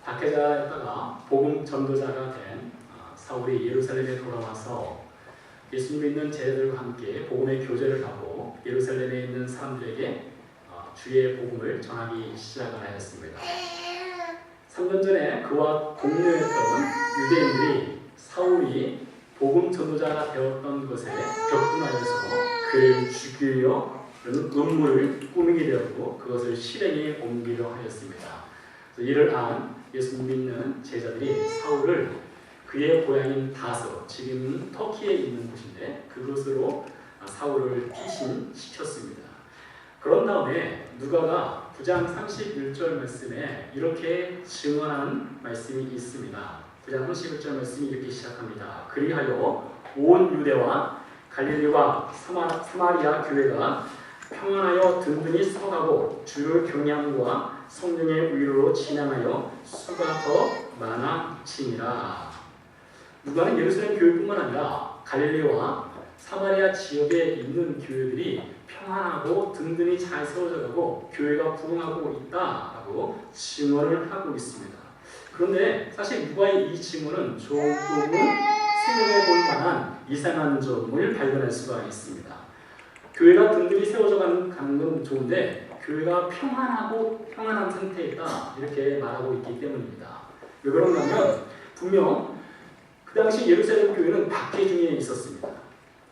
박해자였다가 복음 전도자가 된 사울이 예루살렘에 돌아와서 예수님 믿는 제자들과 함께 복음의 교제를 하고 예루살렘에 있는 사람들에게 주의 복음을 전하기 시작하였습니다. 3년 전에 그와 동료였던 유대인들이 사울이 복음 전도자가 되었던 것에 격분하여서 그를 죽이려 음모를 꾸미게 되었고 그것을 실행에 옮기려 하였습니다. 이를 안 예수님 믿는 제자들이 사울을 그의 고향인 다소, 지금 터키에 있는 곳인데 그곳으로 사울을 피신시켰습니다. 그런 다음에 누가가 9장 31절 말씀에 이렇게 증언하는 말씀이 있습니다. 9장 31절 말씀이 이렇게 시작합니다. 그리하여 온 유대와 갈릴리와 사마리아 교회가 평안하여 든든히 서가고 주의 경향과 성령의 위로로 진행하여 수가 더 많아지니라. 누가는 예루살렘 교회뿐만 아니라 갈릴리와 사마리아 지역에 있는 교회들이 평안하고 든든히 잘 세워져가고 교회가 부흥하고 있다라고 증언을 하고 있습니다. 그런데 사실 누가의 이 증언은 조금은 생각해 볼 만한 이상한 점을 발견할 수가 있습니다. 교회가 든든히 세워져 가는 건 좋은데 교회가 평안한 상태에 있다 이렇게 말하고 있기 때문입니다. 왜 그런가 하면 분명 그 당시 예루살렘 교회는 박해 중에 있었습니다.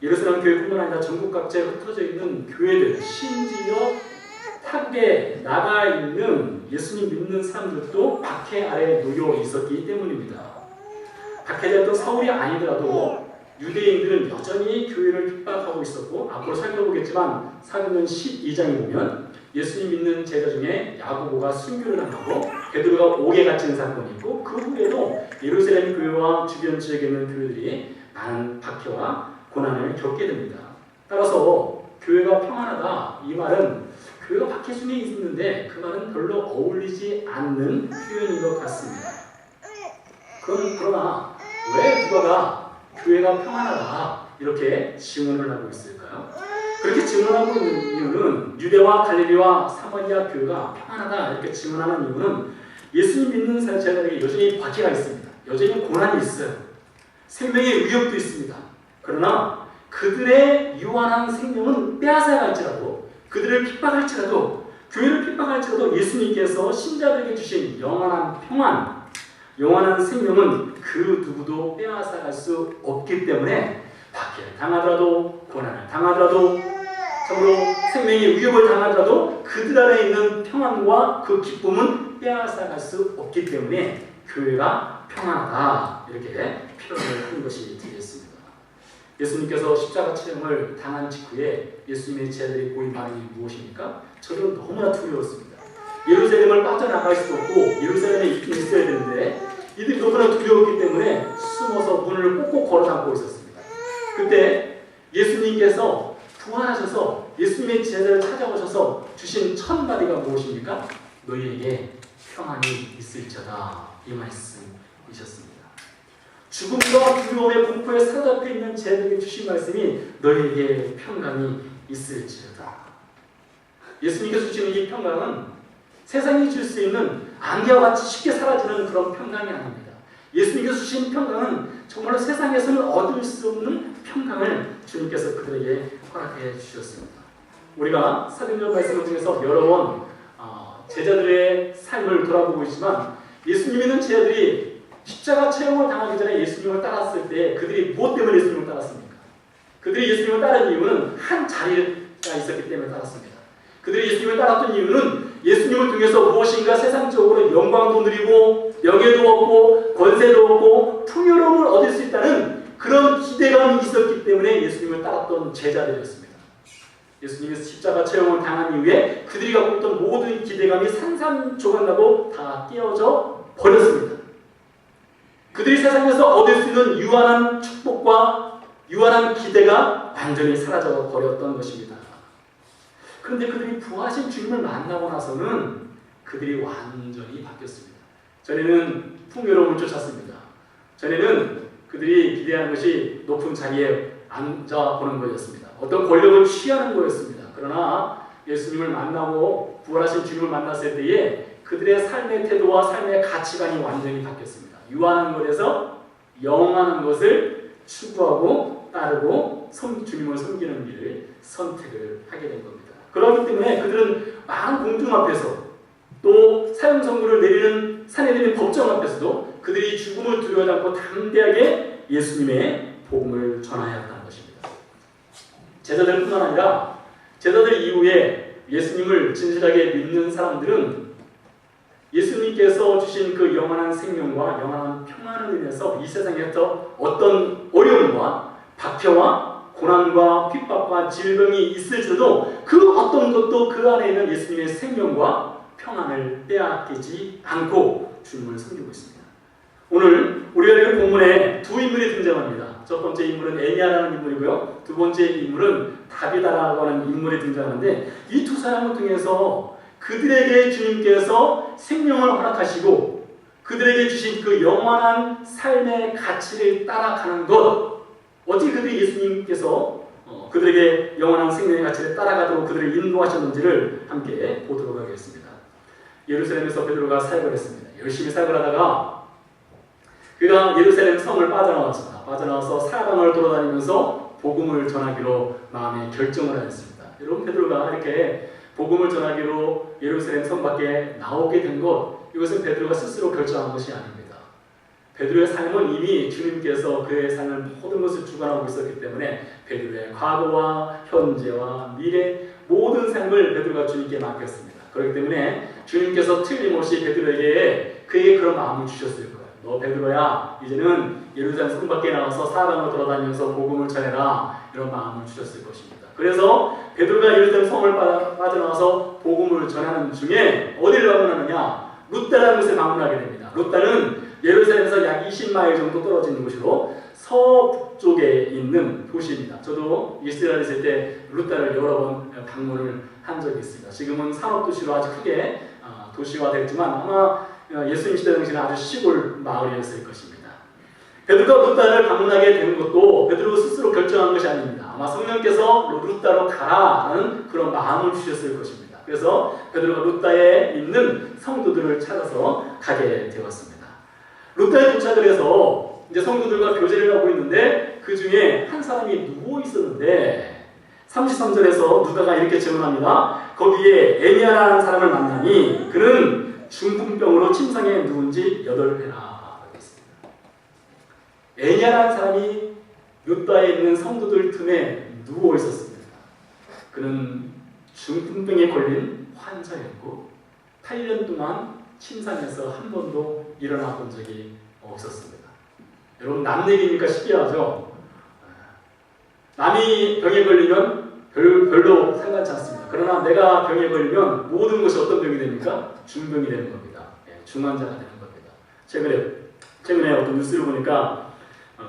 예루살렘 교회뿐만 아니라 전국 각지에 흩어져 있는 교회들, 심지어 타국에 나가 있는 예수님 믿는 사람들도 박해 아래에 놓여 있었기 때문입니다. 박해자였던 사울이 아니더라도 유대인들은 여전히 교회를 핍박하고 있었고 앞으로 살펴보겠지만 사도행전 12장에 보면 예수님 믿는 제자 중에 야고보가 순교를 당하고 베드로가 옥에 갇힌 사건이 있고 그 후에도 예루살렘 교회와 주변 지역에 있는 교회들이 많은 박해와 고난을 겪게 됩니다. 따라서 교회가 평안하다 이 말은 교회가 박해 중에 있는데 그 말은 별로 어울리지 않는 표현인 것 같습니다. 그러나 왜 누가가 교회가 평안하다 이렇게 증언을 하고 있을까요? 그렇게 증언하고 있는 이유는 유대와 갈릴리와 사마리아 교회가 평안하다 이렇게 증언하는 이유는 예수님 믿는 제자들에게 여전히 박해가 있습니다. 여전히 고난이 있어요. 생명의 위협도 있습니다. 그러나 그들의 유한한 생명은 빼앗아갈지라도 그들을 핍박할지라도 교회를 핍박할지라도 예수님께서 신자들에게 주신 영원한 평안 영원한 생명은 그 누구도 빼앗아갈 수 없기 때문에 박해를 당하더라도 고난을 당하더라도 참으로 생명의 위협을 당하더라도 그들 안에 있는 평안과 그 기쁨은 빼앗아갈 수 없기 때문에 교회가 평안하다 이렇게 표현을 한 것이 되겠습니다. 예수님께서 십자가 체험을 당한 직후에 예수님의 제자들이 보인 반응이 무엇입니까? 저는 너무나 두려웠습니다. 예루살렘을 빠져나갈 수도 없고 예루살렘에 있긴 있어야 되는데 이들이 너무나 두려웠기 때문에 숨어서 문을 꼭꼭 걸어 잠그고 있었습니다. 그때 예수님께서 부활하셔서 예수님의 제자를 찾아오셔서 주신 첫 마디가 무엇입니까? 너희에게 평안이 있을지어다 이 말씀이셨습니다. 죽음과 두려움의 공포에 사로잡혀 있는 제자들에게 주신 말씀이 너희에게 평강이 있을지어다. 예수님께서 주시는 이 평강은 세상이 줄 수 있는 안개와 같이 쉽게 사라지는 그런 평강이 아닙니다. 예수님께서 주신 평강은 정말로 세상에서는 얻을 수 없는 평강을 주님께서 그들에게 허락해 주셨습니다. 우리가 사도행전 말씀을 통해서 여러 번 제자들의 삶을 돌아보고 있지만 예수님 믿는 제자들이 십자가 체험을 당하기 전에 예수님을 따랐을 때 그들이 무엇 때문에 예수님을 따랐습니까? 그들이 예수님을 따른 이유는 한 자리가 있었기 때문에 따랐습니다. 그들이 예수님을 따랐던 이유는 예수님을 통해서 무엇인가 세상적으로 영광도 누리고 명예도 얻고 권세도 얻고 풍요로움을 얻을 수 있다는 그런 기대감이 있었기 때문에 예수님을 따랐던 제자들이었습니다. 예수님이 십자가 체험을 당한 이후에 그들이 갖고 있던 모든 기대감이 산산조각나고 다 깨어져 버렸습니다. 그들이 세상에서 얻을 수 있는 유한한 축복과 유한한 기대가 완전히 사라져 버렸던 것입니다. 그런데 그들이 부활하신 주님을 만나고 나서는 그들이 완전히 바뀌었습니다. 전에는 풍요로움을 쫓았습니다. 전에는 그들이 기대하는 것이 높은 자리에 앉아보는 거였습니다. 어떤 권력을 취하는 거였습니다. 그러나 예수님을 만나고 부활하신 주님을 만났을 때에 그들의 삶의 태도와 삶의 가치관이 완전히 바뀌었습니다. 유한한 것에서 영원한 것을 추구하고 따르고 주님을 섬기는 길을 선택을 하게 된 겁니다. 그렇기 때문에 그들은 많은 공중 앞에서 또 사형 선고를 내리는 사내들의 법정 앞에서도 그들이 죽음을 두려워하지 않고 담대하게 예수님의 복음을 전하였다는 것입니다. 제자들뿐만 아니라 제자들 이후에 예수님을 진실하게 믿는 사람들은 예수님께서 주신 그 영원한 생명과 영원한 평안을 인해서 이 세상에서 어떤 어려움과 박해와 고난과 핍박과 질병이 있을지라도 그 어떤 것도 그 안에 있는 예수님의 생명과 평안을 빼앗기지 않고 주님을 섬기고 있습니다. 오늘 우리가 읽은 본문에 두 인물이 등장합니다. 첫 번째 인물은 에니야라는 인물이고요. 두 번째 인물은 다비다라고 하는 인물이 등장하는데 이 두 사람을 통해서 그들에게 주님께서 생명을 허락하시고 그들에게 주신 그 영원한 삶의 가치를 따라가는 것, 어떻게 그들이 예수님께서 그들에게 영원한 생명의 가치를 따라가도록 그들을 인도하셨는지를 함께 보도록 하겠습니다. 예루살렘에서 베드로가 사역을 했습니다. 열심히 사역을 하다가 그가 예루살렘 성을 빠져나왔습니다. 빠져나와서 사방을 돌아다니면서 복음을 전하기로 마음에 결정을 하였습니다. 여러분, 베드로가 이렇게 복음을 전하기로 예루살렘 성 밖에 나오게 된 것, 이것은 베드로가 스스로 결정한 것이 아닙니다. 베드로의 삶은 이미 주님께서 그의 삶을 모든 것을 주관하고 있었기 때문에 베드로의 과거와 현재와 미래 모든 삶을 베드로가 주님께 맡겼습니다. 그렇기 때문에 주님께서 틀림없이 베드로에게 그에게 그런 마음을 주셨을 거예요. 너 베드로야, 이제는 예루살렘 성 밖에 나와서 사방을 돌아다니면서 복음을 전해라, 이런 마음을 주셨을 것입니다. 그래서 베드로가 예루살렘 성을 빠져나와서 복음을 전하는 중에 어디를 방문하느냐? 루다라는 곳에 방문하게 됩니다. 루다는 예루살렘에서 약 20마일 정도 떨어진 곳으로 서북쪽에 있는 도시입니다. 저도 이스라엘에 있을 때 루다를 여러 번 방문을 한 적이 있습니다. 지금은 산업도시로 아주 크게 도시화됐지만 아마 예수님 시대 당시에는 아주 시골 마을이었을 것입니다. 베드로가 루다를 방문하게 된 것도 베드로 스스로 결정한 것이 아닙니다. 아마 성령께서 루다로 가라라는 그런 마음을 주셨을 것입니다. 그래서 베드로가 루다에 있는 성도들을 찾아서 가게 되었습니다. 루다에 도착을 해서 이제 성도들과 교제를 하고 있는데 그 중에 한 사람이 누워 있었는데 33절에서 루다가 이렇게 질문합니다. 거기에 에니야라는 사람을 만나니 그는 중풍병으로 침상에 누운 지 8회나 에니야라는 사람이 루다에 있는 성도들 틈에 누워 있었습니다. 그는 중풍병에 걸린 환자였고 8년 동안 침상에서 한 번도 일어나 본 적이 없었습니다. 여러분, 남 얘기니까 신기하죠? 남이 병에 걸리면 별로 상관치 않습니다. 그러나 내가 병에 걸리면 모든 것이 어떤 병이 됩니까? 중병이 되는 겁니다. 중환자가 되는 겁니다. 최근에 어떤 뉴스를 보니까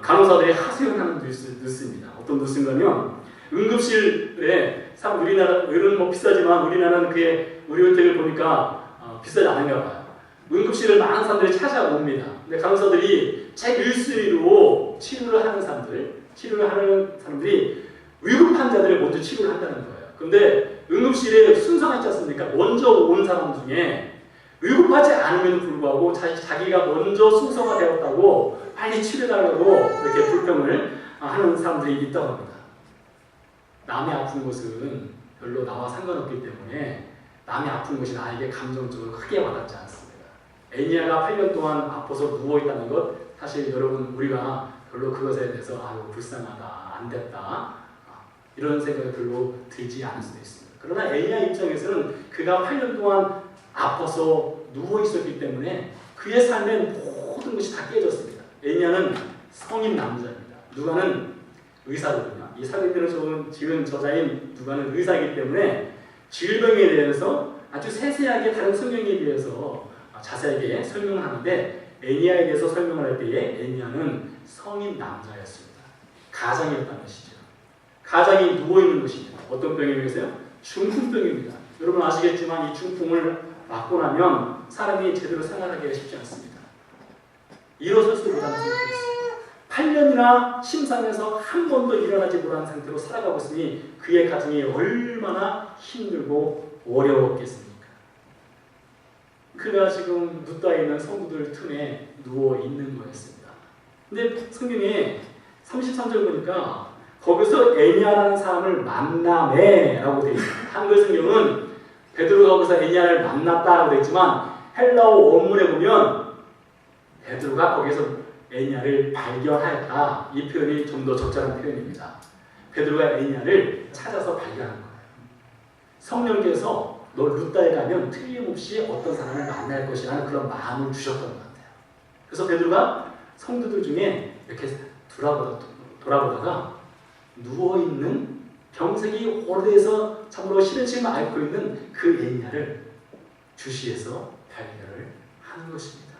간호사들이 하소연하는 뉴스입니다. 어떤 뉴스인가면 응급실에 우리나라는 뭐 비싸지만 우리나라는 그의 의료 혜택을 보니까 비싸지 않은가 봐요. 응급실을 많은 사람들이 찾아옵니다. 근데 간호사들이 제 1순위로 치료를 하는 사람들이 위급 환자들을 먼저 치료를 한다는 거예요. 근데 응급실에 순서가 있지 않습니까? 먼저 온 사람 중에 위급하지 않음에도 불구하고 자기가 먼저 순서가 되었다고 빨리 치료해달라고 이렇게 불평을 하는 사람들이 있다고 합니다. 남이 아픈 것은 별로 나와 상관없기 때문에 남이 아픈 것이 나에게 감정적으로 크게 와닿지 않습니다. 에니야가 8년 동안 아파서 누워있다는 것, 사실 여러분 우리가 별로 그것에 대해서 아유 불쌍하다, 안 됐다 이런 생각이 별로 들지 않을 수도 있습니다. 그러나 에니야 입장에서는 그가 8년 동안 아파서 누워있었기 때문에 그의 삶의 모든 것이 다 깨졌습니다. 에니야는 성인 남자입니다. 누가는 의사거든요. 이 사도행전을 지은 저자인 누가는 의사이기 때문에 질병에 대해서 아주 세세하게 다른 성경에 비해서 자세하게 설명을 하는데 에니야에 대해서 설명을 할 때에 에니야는 성인 남자였습니다. 가장이었다는 것이죠. 가장이 누워있는 것입니다. 어떤 병이겠어요? 중풍병입니다. 여러분 아시겠지만 이 중풍을 맞고 나면 사람이 제대로 생활하기가 쉽지 않습니다. 일어설 수도 못하는 상태였습니다. 8년이나 침상에서 한 번도 일어나지 못한 상태로 살아가고 있으니 그의 가정이 얼마나 힘들고 어려웠겠습니까? 그가 지금 눕다 있는 성도들 틈에 누워 있는 거였습니다. 근데 성경에 33절 보니까 거기서 에니아라는 사람을 만나매라고 되어 있습니다. 한글 성경은 베드로가 거기서 에니아를 만났다라고 되어 있지만 헬라어 원문에 보면 베드로가 거기서 에니아를 발견하였다. 이 표현이 좀 더 적절한 표현입니다. 베드로가 에니아를 찾아서 발견한 거예요. 성령께서 너 루다에 가면 틀림없이 어떤 사람을 만날 것이라는 그런 마음을 주셨던 것 같아요. 그래서 베드로가 성도들 중에 이렇게 돌아보다가 누워있는 병색이 오래돼서 참으로 싫은 층을 앓고 있는 그 에니아를 주시해서 발견을 하는 것입니다.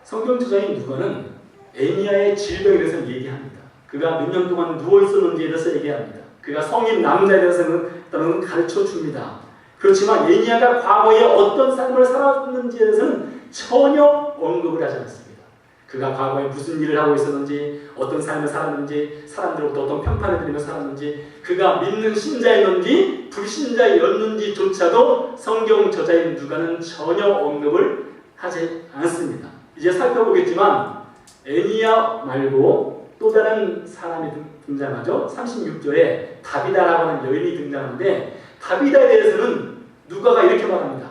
성경 저자인 누가는 에니아의 질병에 대해서 얘기합니다. 그가 몇 년 동안 누워있었는지에 대해서 얘기합니다. 그가 성인 남자에 대해서는 가르쳐 줍니다. 그렇지만 에니아가 과거에 어떤 삶을 살았는지에 대해서는 전혀 언급을 하지 않습니다. 그가 과거에 무슨 일을 하고 있었는지, 어떤 삶을 살았는지, 사람들로부터 어떤 평판을 들으며 살았는지, 그가 믿는 신자였는지 불신자였는지조차도 성경 저자인 누가는 전혀 언급을 하지 않습니다. 이제 살펴보겠지만 에니아 말고 또 다른 사람이 등장하죠. 36절에 다비다라고 하는 여인이 등장하는데 다비다에 대해서는 누가가 이렇게 말합니다.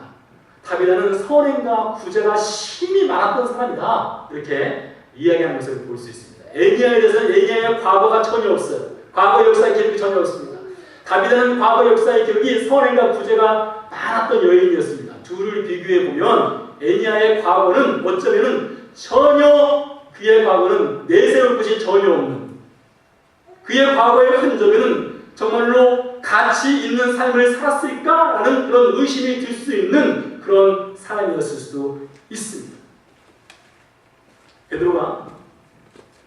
다비다는 선행과 구제가 심히 많았던 사람이다. 이렇게 이야기하는 것을 볼 수 있습니다. 에니아에 대해서는 에니아의 과거가 전혀 없어요. 과거 역사의 기록이 전혀 없습니다. 다비다는 과거 역사의 기록이 선행과 구제가 많았던 여인이었습니다. 둘을 비교해 보면 에니아의 과거는 어쩌면 전혀 그의 과거는 내세울 것이 전혀 없는 그의 과거의 흔적에는 정말로 가치 있는 삶을 살았을까라는 그런 의심이 들 수 있는 그런 사람이었을 수도 있습니다. 베드로가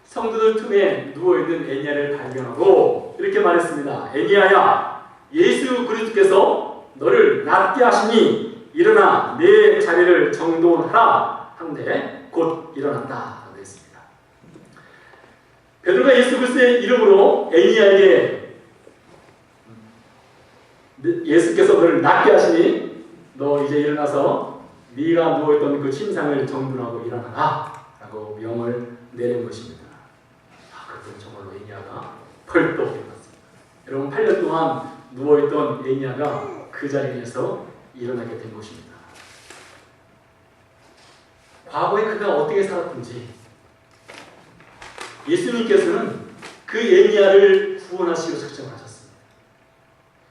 성도들 틈에 누워있는 에니아를 발견하고 이렇게 말했습니다. 에니아야, 예수 그리스도께서 너를 낫게 하시니 일어나 내 자리를 정돈하라 한데 곧 일어난다. 라고 했습니다. 베드로가 예수 그리스도의 이름으로 에니아에게 예수께서 너를 낫게 하시니 너 이제 일어나서 네가 누워있던 그 침상을 정돈하고 일어나라 라고 명을 내린 것입니다. 그랬더니 정말로 에니아가 벌떡 일어났습니다. 여러분 8년 동안 누워있던 에니아가 그 자리에서 일어나게 된 것입니다. 과거에 그가 어떻게 살았든지 예수님께서는 그 에니아를 구원하시고 작정하셨습니다.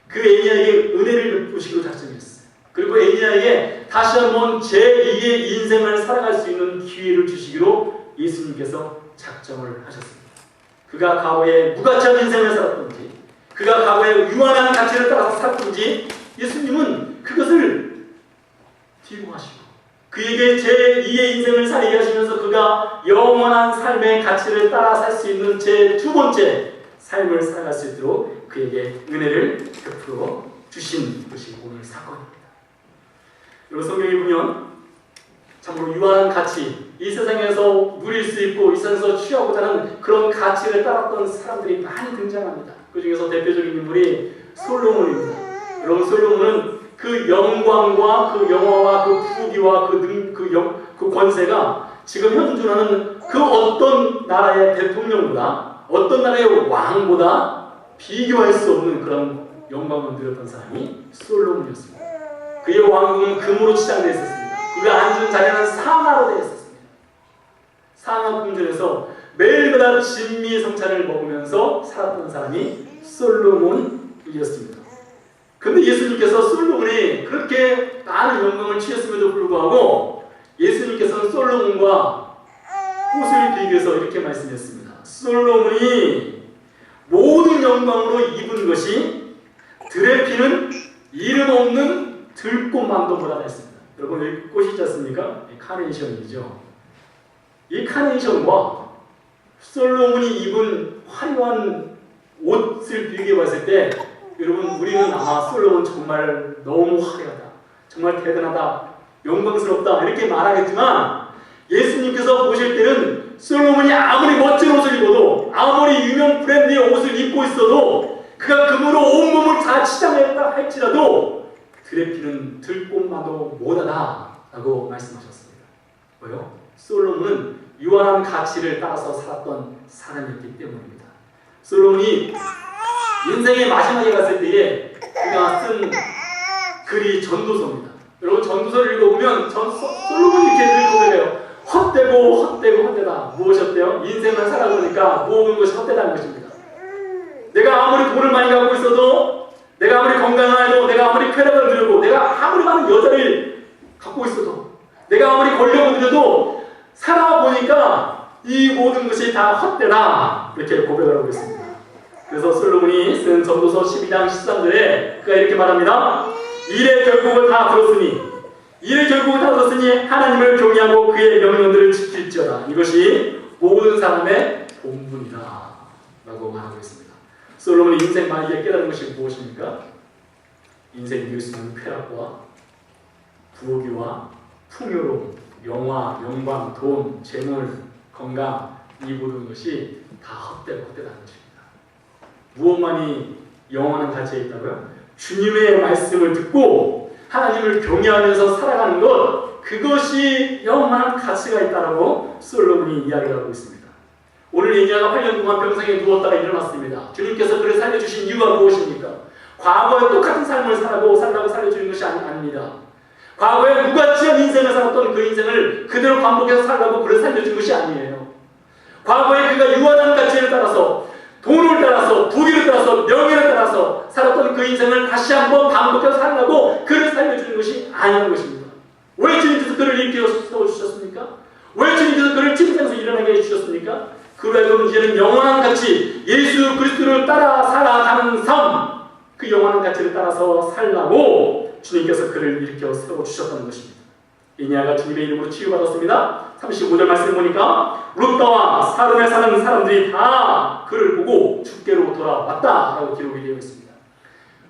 그 에니아에게 은혜를 베푸시고 작정했어요. 그리고 에니아에게 다시 한번 제2의 인생을 살아갈 수 있는 기회를 주시기로 예수님께서 작정을 하셨습니다. 그가 과거에 무가치한 인생을 살았든지 그가 과거에 유한한 가치를 따라서 살았든지 예수님은 그것을 뒤로 하시고 그에게 제2의 인생을 살게 하시면서 그가 영원한 삶의 가치를 따라 살 수 있는 제2 번째 삶을 살아갈 수 있도록 그에게 은혜를 베풀어 주신 것이 오늘 사건입니다. 여러분 성경에 보면 참으로 유한한 가치, 이 세상에서 누릴 수 있고 이 세상에서 취하고자 하는 그런 가치를 따랐던 사람들이 많이 등장합니다. 그 중에서 대표적인 인물이 솔로몬입니다. 여러분 솔로몬은 그 영광과 그 영화와 그 부귀와 그 권세가 지금 현존하는 그 어떤 나라의 대통령보다 어떤 나라의 왕보다 비교할 수 없는 그런 영광을 누렸던 사람이 솔로몬이었습니다. 그의 왕궁은 금으로 치장되어 있었습니다. 그가 앉은 자리는 상아로 되어 있었습니다. 상아 궁전에서 매일마다 진미성찬을 먹으면서 살았던 사람이 솔로몬이었습니다. 그런데 예수님께서 솔로몬이 그렇게 많은 영광을 취했음에도 불구하고 예수님께서는 솔로몬과 꽃을 비교해서 이렇게 말씀했습니다. 솔로몬이 모든 영광으로 입은 것이 들에 피는 이름 없는 들꽃만도보다 했습니다. 여러분 여기 꽃이 있지 않습니까? 카네이션이죠. 이 카네이션과 솔로몬이 입은 화려한 옷을 비교해 봤을 때 여러분 우리는 솔로몬 정말 너무 화려하다, 정말 대단하다, 영광스럽다 이렇게 말하겠지만 예수님께서 보실 때는 솔로몬이 아무리 멋진 옷을 입어도 아무리 유명 브랜드의 옷을 입고 있어도 그가 금으로 온몸을 다 치장했다 할지라도 들에 피는 들꽃만도 못하다 라고 말씀하셨습니다. 왜요? 솔로몬은 유한한 가치를 따라서 살았던 사람이었기 때문입니다. 솔로몬이 인생의 마지막에 갔을 때에 그가 쓴 글이 전도서입니다. 여러분 전도서를 읽어보면 솔로몬이 이렇게 늘 고백해요. 헛되고 헛되고 헛되다. 무엇이 헛돼요? 인생을 살아보니까 모든 것이 헛되다는 것입니다. 내가 아무리 돈을 많이 갖고 있어도, 내가 아무리 건강해도, 내가 아무리 쾌락을 누리고, 내가 아무리 많은 여자를 갖고 있어도, 내가 아무리 권력을 누려도 살아보니까 이 모든 것이 다 헛되다. 이렇게 고백을 하고 있습니다. 그래서 솔로몬이 쓴 전도서 12장 13절에 그가 이렇게 말합니다. 일의 결국을 다 들었으니 하나님을 경외하고 그의 명령들을 지킬지어다. 이것이 모든 사람의 본분이다 라고 말하고 있습니다. 솔로몬이 인생 말기에 깨달은 것이 무엇입니까? 인생 이웃은 쾌락과 부귀와 풍요로움, 영화, 영광, 돈, 재물, 건강, 이 모든 것이 다 헛되다는 것입니다. 무엇만이 영원한 가치에 있다고요? 주님의 말씀을 듣고 하나님을 경외하면서 살아가는 것, 그것이 영원한 가치가 있다라고 솔로몬이 이야기를 하고 있습니다. 오늘 에니야가 8년 동안 병상에 누웠다가 일어났습니다. 주님께서 그를 살려주신 이유가 무엇입니까? 과거에 똑같은 삶을 살라고 살려주는 것이 아닙니다. 과거에 무가치한 인생을 살았던 그 인생을 그대로 반복해서 살라고 그를 살려준 것이 아니에요. 과거에 그가 유한한 가치를 따라서, 돈을 따라서, 부귀를 따라서, 명예를 따라서 살았던 그 인생을 다시 한번 반복해서 살라고 그를 살려주는 것이 아니라는 것입니다. 왜 주님께서 그를 일으켜 세워주셨습니까? 왜 주님께서 그를 침상에서 일어나게 해주셨습니까? 그러면 이제는 영원한 가치, 예수 그리스도를 따라 살아가는 삶, 그 영원한 가치를 따라서 살라고 주님께서 그를 일으켜 세워주셨다는 것입니다. 에니야가 주님의 이름으로 치유받았습니다. 35절 말씀 보니까 룻다와 사름에 사는 사람들이 다 그를 보고 주께로 돌아왔다라고 기록이 되어 있습니다.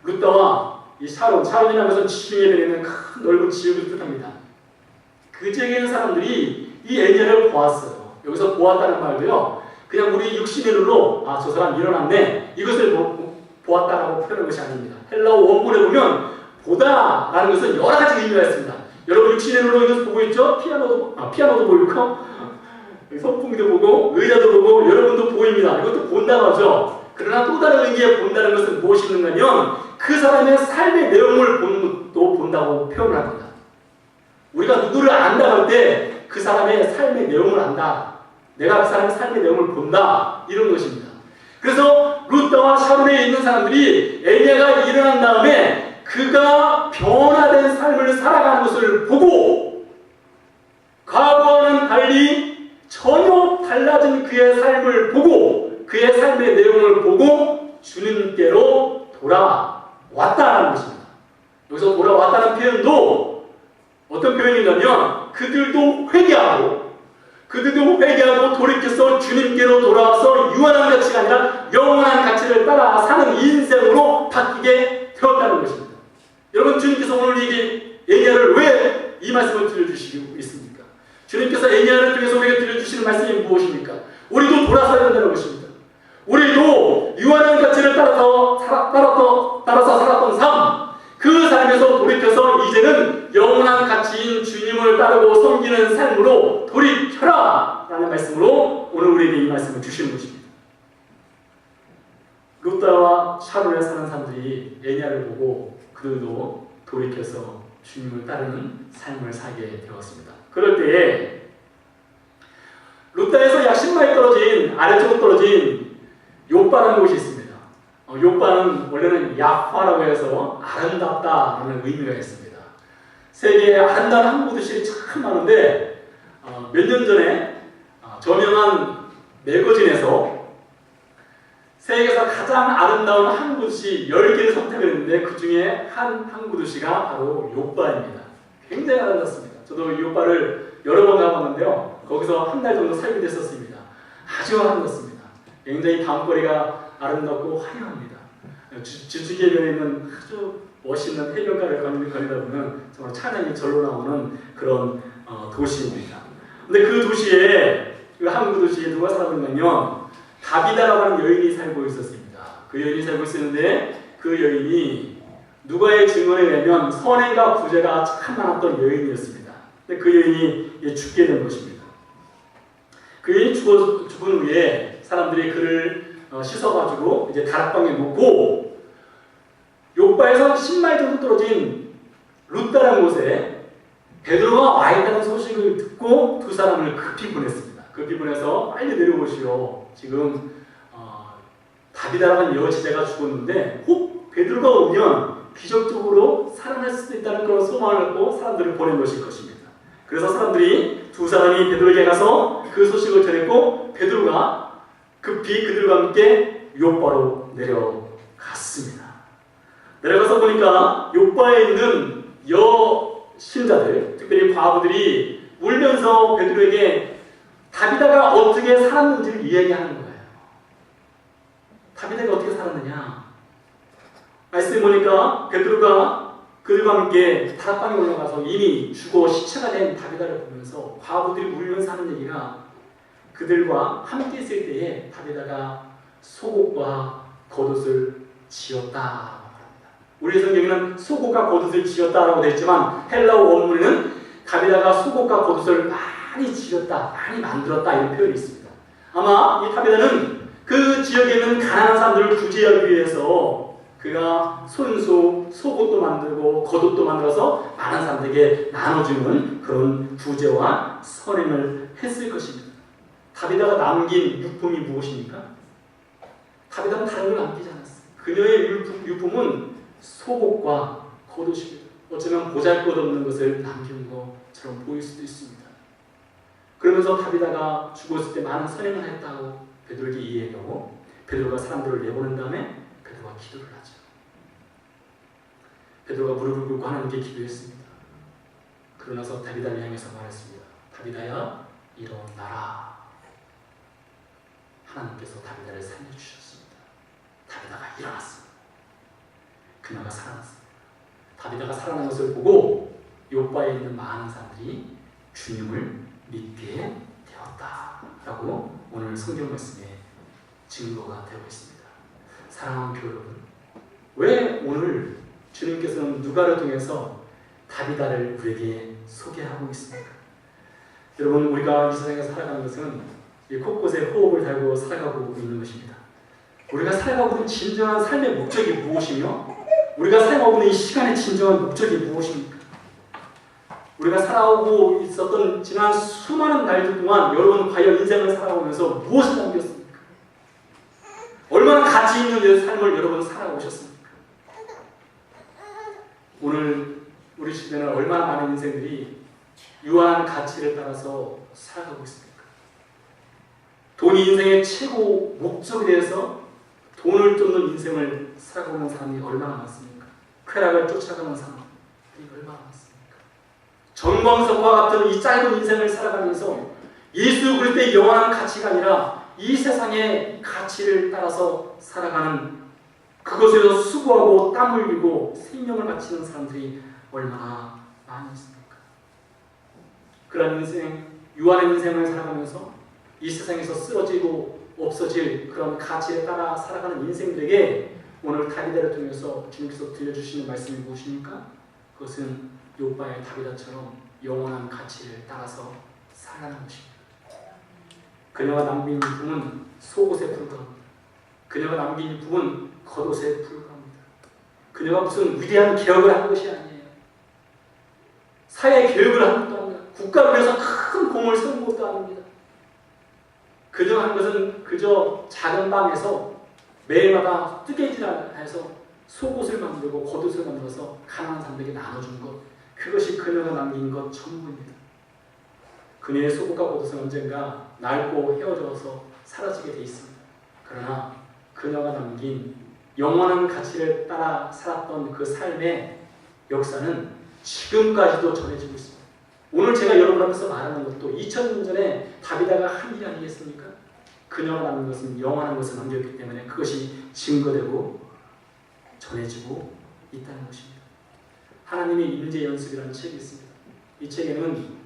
룻다와 이 샤론이라는 것은 지중해에 내리는 큰 넓은 지역을 뜻합니다. 그 지역에 있는 사람들이 이 에니야를 보았어요. 여기서 보았다는 말도요, 그냥 우리 육신의 눈으로 저 사람 일어났네, 이것을 보았다라고 표현한 것이 아닙니다. 헬라어 원문에 보면 보다라는 것은 여러 가지 의미가 있습니다. 여러분 육신의 눈으로 이것을 보고 있죠? 피아노도 보이고, 선풍기도 보고, 의자도 보고, 여러분도 보입니다. 이것도 본다고 하죠. 그러나 또 다른 의미의 본다는 것은 무엇이 있는가면 그 사람의 삶의 내용을 보는 것도 본다고 표현을 합니다. 우리가 누구를 안다고 할 때 그 사람의 삶의 내용을 안다, 내가 그 사람의 삶의 내용을 본다, 이런 것입니다. 그래서 룻다와 샤론에 있는 사람들이 에니야가 일어난 다음에 그가 변화된 삶을 살아가는 것을 보고, 과거와는 달리 전혀 달라진 그의 삶을 보고, 그의 삶의 내용을 보고 주님께로 돌아왔다는 것입니다. 여기서 돌아왔다는 표현도 어떤 표현인가면 그들도 회개하고 돌이켜서 주님께로 돌아와서 유한한 가치가 아니라 영원한 가치를 따라 사는 인생으로 바뀌게 되었다는 것입니다. 여러분, 주님께서 오늘 에니야를 왜 이 말씀을 들려주시고 있습니까? 주님께서 에니야를 통해서 우리에게 들려주시는 말씀이 무엇입니까? 우리도 돌아서야 된다는 것입니다. 우리도 유한한 가치를 따라서 살았던 삶, 그 삶에서 돌이켜서 이제는 영원한 가치인 주님을 따르고 섬기는 삶으로 돌이켜라 라는 말씀으로 오늘 우리에게 이 말씀을 주시는 것입니다. 룻다와 샤론에 사는 사람들이 에니야를 보고 그들도 돌이켜서 주님을 따르는 삶을 살게 되었습니다. 그럴 때에 룻다에서 약 10마일 떨어진, 아래쪽으로 떨어진 욥바라는 곳이 있습니다. 욥바는 원래는 야화라고 해서 아름답다라는 의미가 있습니다. 세계에 아름다운 항구들이 참 많은데 몇 년 전에 저명한 매거진에서 세계에서 가장 아름다운 항구도시 10개를 선택을 했는데 그 중에 한 항구도시가 바로 욥바입니다. 굉장히 아름답습니다. 저도 이 욥바를 여러 번 가봤는데요, 거기서 한 달 정도 살게 됐었습니다. 아주 아름답습니다. 굉장히 밤거리가 아름답고 화려합니다. 주치계면에 있는 아주 멋있는 해변가를 걸리다 보면 정말 찬양이 절로 나오는 그런 도시입니다. 근데 그 도시에, 그 항구 도시에 누가 살았냐면 다비다라고 하는 여인이 살고 있었습니다. 그 여인이 살고 있었는데 그 여인이 누가의 증언에 의하면 선행과 부재가 참 많았던 여인이었습니다. 근데 그 여인이 죽게 된 것입니다. 그 여인이 죽은 후에 사람들이 그를 씻어가지고 이제 다락방에 놓고 욥바에서 10마일 정도 떨어진 룻다라는 곳에 베드로가 와 있다는 소식을 듣고 두 사람을 급히 보냈습니다. 급히 보내서 빨리 내려오시오. 지금 다비다라는 여제자가 죽었는데 혹 베드로가 오면 기적적으로 살아날 수도 있다는 그런 소망을 갖고 사람들을 보낸 것일 것입니다. 그래서 사람들이 두 사람이 베드로에게 가서 그 소식을 전했고 베드로가 급히 그들과 함께 욥바로 내려갔습니다. 내려가서 보니까 욥바에 있는 여신자들, 특별히 과부들이 울면서 베드로에게 다비다가 어떻게 살았는지를 이야기하는 거예요. 다비다가 어떻게 살았느냐? 말씀해 보니까 베드로가 그들과 함께 다락방에 올라가서 이미 죽어 시체가 된 다비다를 보면서 과부들이 울면서 하는 얘기가 그들과 함께 있을 때에 다비다가 속옷과 겉옷을 지었다라고 합니다. 우리 성경에는 속옷과 겉옷을 지었다라고 되어 있지만 헬라어 원문에는 다비다가 속옷과 겉옷을 많이 지었다, 많이 만들었다 이런 표현이 있습니다. 아마 이 다비다는 그 지역에 있는 가난한 사람들을 구제하기 위해서 그가 손수, 속옷도 만들고 겉옷도 만들어서 많은 사람들에게 나눠주는 그런 구제와 선행을 했을 것입니다. 다비다가 남긴 유품이 무엇입니까? 다비다는 다른 걸 남기지 않았어요. 그녀의 유품은 속옷과 겉옷입니다. 어쩌면 보잘것없는 것을 남긴 것처럼 보일 수도 있습니다. 그러면서 다비다가 죽었을 때 많은 선행을 했다고 베드로에게 이야기하고 베드로가 사람들을 내보낸 다음에 베드로가 기도를 하죠. 베드로가 무릎을 꿇고 하나님께 기도했습니다. 그러나서 다비다를 향해서 말했습니다. 다비다야 일어나라. 하나님께서 다비다를 살려주셨습니다. 다비다가 일어났습니다. 그녀가 살아났습니다. 다비다가 살아난 것을 보고 욥바에 있는 많은 사람들이 주님을 믿게 되었다라고 오늘 성경 말씀에 증거가 되고 있습니다. 사랑하는 교회 여러분, 왜 오늘 주님께서는 누가를 통해서 다비다를 우리에게 소개하고 있습니까? 여러분, 우리가 이 세상에 살아가는 것은 이 곳곳에 호흡을 달고 살아가고 있는 것입니다. 우리가 살아가고 있는 진정한 삶의 목적이 무엇이며 우리가 살아가고 있는 이 시간의 진정한 목적이 무엇입니까? 우리가 살아오고 있었던 지난 수많은 날들 동안 여러분 과연 인생을 살아오면서 무엇을 남겼습니까? 얼마나 가치 있는 삶을 여러분 살아오셨습니까? 오늘 우리 주변에 얼마나 많은 인생들이 유한 가치를 따라서 살아가고 있습니까? 돈이 인생의 최고 목적에 대해서 돈을 쫓는 인생을 살아가고 있는 사람이 얼마나 많습니까? 쾌락을 쫓아가는 사람이 얼마나 많습니까? 정광석과 같은 이 짧은 인생을 살아가면서 예수 그리스도의 영원한 가치가 아니라 이 세상의 가치를 따라서 살아가는 그것에서 수고하고 땀 흘리고 생명을 바치는 사람들이 얼마나 많이 있습니까? 그런 인생, 유한한 인생을 살아가면서 이 세상에서 쓰러지고 없어질 그런 가치에 따라 살아가는 인생들에게 오늘 다비다를 통해서 주님께서 들려주시는 말씀이 무엇입니까? 그것은 욥바의 다비다처럼 영원한 가치를 따라서 살아가는 것입니다. 그녀가 남긴 유품은 속옷에 불과합니다. 그녀가 남긴 유품은 겉옷에 불과합니다. 그녀가 무슨 위대한 개혁을 한 것이 아니에요. 사회 개혁을 한 것도 아닙니다. 국가를 위해서 큰 공을 세운 것도 아닙니다. 그녀가 한 것은 그저 작은 방에서 매일마다 뜨개질해서 속옷을 만들고 겉옷을 만들어서 가난한 사람들에게 나눠준 것, 그것이 그녀가 남긴 것 전부입니다. 그녀의 속옷과 겉옷은 언젠가 낡고 헤어져서 사라지게 돼 있습니다. 그러나 그녀가 남긴 영원한 가치를 따라 살았던 그 삶의 역사는 지금까지도 전해지고 있습니다. 오늘 제가 여러분 앞에서 말하는 것도 2000년 전에 다비다가 한 일이 아니겠습니까? 그녀가 남긴 것은 영원한 것을 남겼기 때문에 그것이 증거되고 전해지고 있다는 것입니다. 하나님의 임재 연습이라는 책이 있습니다. 이 책에는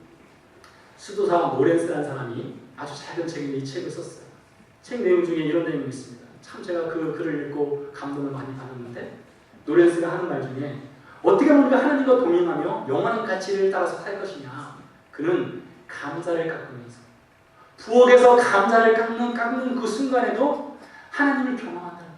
수도사 모렌스라는 사람이 아주 작은 책인데 이 책을 썼어요. 책 내용 중에 이런 내용이 있습니다. 참 제가 그 글을 읽고 감동을 많이 받았는데 노렌스가 하는 말 중에 어떻게 하면 우리가 하나님과 동행하며 영원한 가치를 따라서 살 것이냐. 그는 감사를 깎으면서 부엌에서 감사를 깎는 그 순간에도 하나님을 경험한다는 거예요.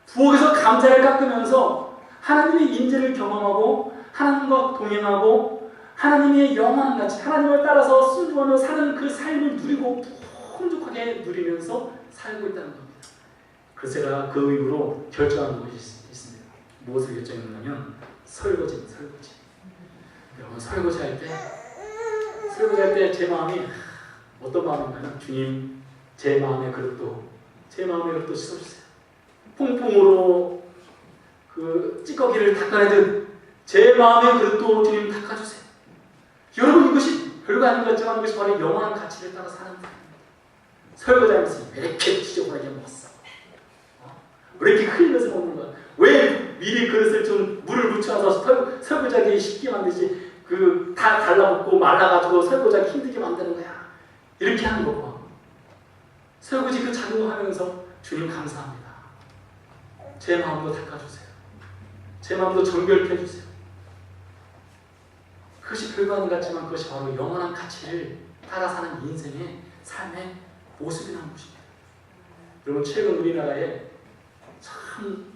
부엌에서 감사를 깎으면서 하나님의 임재를 경험하고 하나님과 동행하고 하나님의 영원한 가치, 하나님을 따라서 순종하며 사는 그 삶을 누리고 풍족하게 누리면서 살고 있다는 겁니다. 그래서 제가 그 이후로 결정한 것이 있습니다. 무엇을 결정했냐면 설거지입니다. 설거지. 여러분 설거지할 때 제 마음이 어떤 마음인가요? 주님, 제 마음의 그릇도 씻어주세요. 퐁퐁으로 그 찌꺼기를 닦아내듯 제 마음의 그릇도 주님 닦아주세요. 여러분 이것이 별거 아닌 것 같지만 이것이 바로 영원한 가치를 따라 사는 삶입니다. 설거지하면서 왜 이렇게 지저분하게 먹었어? 왜 이렇게 흘려서 먹는 거야? 왜 미리 그릇을 좀 물을 묻혀서 설거지하기 쉽게 만들지 다 달라붙고 말라가지고 설거지하기 힘들게 만드는 거야? 이렇게 하는 거고 설거지 그 작은 거 하면서 주님 감사합니다. 제 마음도 닦아주세요. 제 마음도 정결케 해주세요. 그것이 별거 아닌 것 같지만 그것이 바로 영원한 가치를 따라 사는 인생의 삶의 모습이라는 것입니다. 여러분 최근 우리나라에 참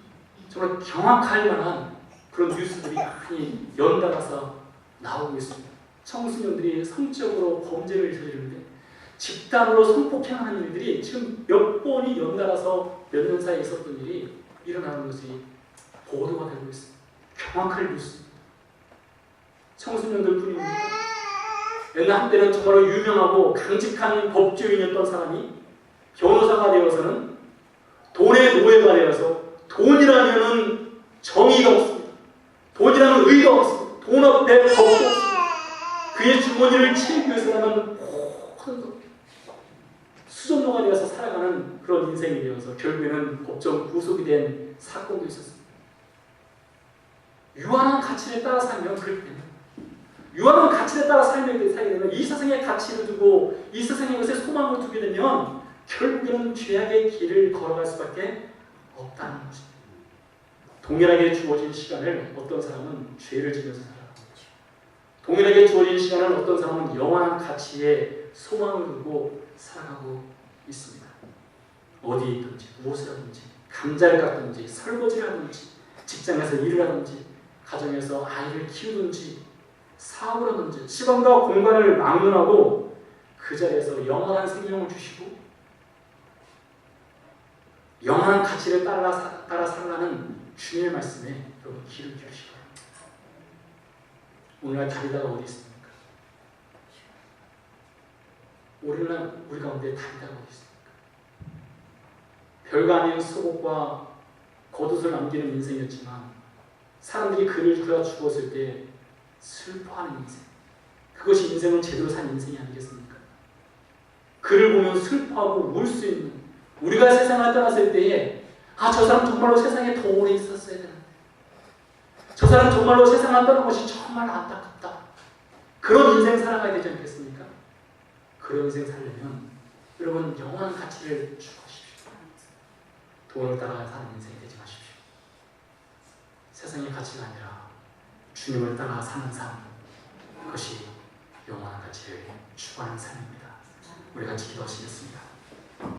정말 경악할 만한 그런 뉴스들이 많이 연달아서 나오고 있습니다. 청소년들이 성적으로 범죄를 저지르는데 집단으로 성폭행하는 일들이 지금 몇 번이 연달아서 몇 년 사이에 있었던 일이 일어나는 것이 보도가 되고 있습니다. 경악할 뉴스입니다. 청소년들 뿐입니다. 옛날 한때는 정말로 유명하고 강직한 법조인이었던 사람이 변호사가 되어서는 돈의 노예가 되어서 돈이라면 정의가 없습니다. 돈이라면 의가 없습니다. 돈 없대 법도 없습니다. 그의 주머니를 채우기 위해서라면 모든 것 수전노가 되어서 살아가는 그런 인생이 되어서 결국에는 법정 구속이 된 사건도 있었습니다. 유한한 가치를 따라 살면 그렇게 됩니다. 유한한 가치를 따라 살게 되면 이 세상의 가치를 두고 이 세상의 것에 소망을 두게 되면 결국에는 죄악의 길을 걸어갈 수밖에 없다는 것입니다. 동일하게 주어진 시간을 어떤 사람은 죄를 지면서 살아가고 동일하게 주어진 시간을 어떤 사람은 영원한 가치에 소망을 두고 살아가고 있습니다. 어디에 있든지 무엇을 하든지 감자를 깎든지 설거지를 하든지 직장에서 일을 하든지 가정에서 아이를 키우든지 사업을 하든지 시간과 공간을 막론하고 그 자리에서 영원한 생명을 주시고 영원한 가치를 따라 살아가는 주님의 말씀에 여러분 귀를 기울이시기 바랍니다. 오늘날 다리다가 어디 있습니까? 오늘날 우리 가운데 다리다가 어디 있습니까? 별거 아닌 속옷과 겉옷을 남기는 인생이었지만 사람들이 그가 죽었을 때 슬퍼하는 인생, 그것이 인생을 제대로 산 인생이 아니겠습니까? 그를 보면 슬퍼하고 울 수 있는, 우리가 세상을 떠났을 때에 저 사람 정말로 세상에 더 오래 있었어야 되는데, 저 사람 정말로 세상을 떠난 것이 정말 안타깝다, 그런 인생 살아가야 되지 않겠습니까? 그런 인생 살려면 여러분 영원한 가치를 추구하십시오. 돈을 따라 사는 인생이 되지 마십시오. 세상의 가치가 아니라 주님을 따라 사는 삶, 그것이 영원한 가치를 추구하는 삶입니다. 우리 같이 기도하시겠습니다.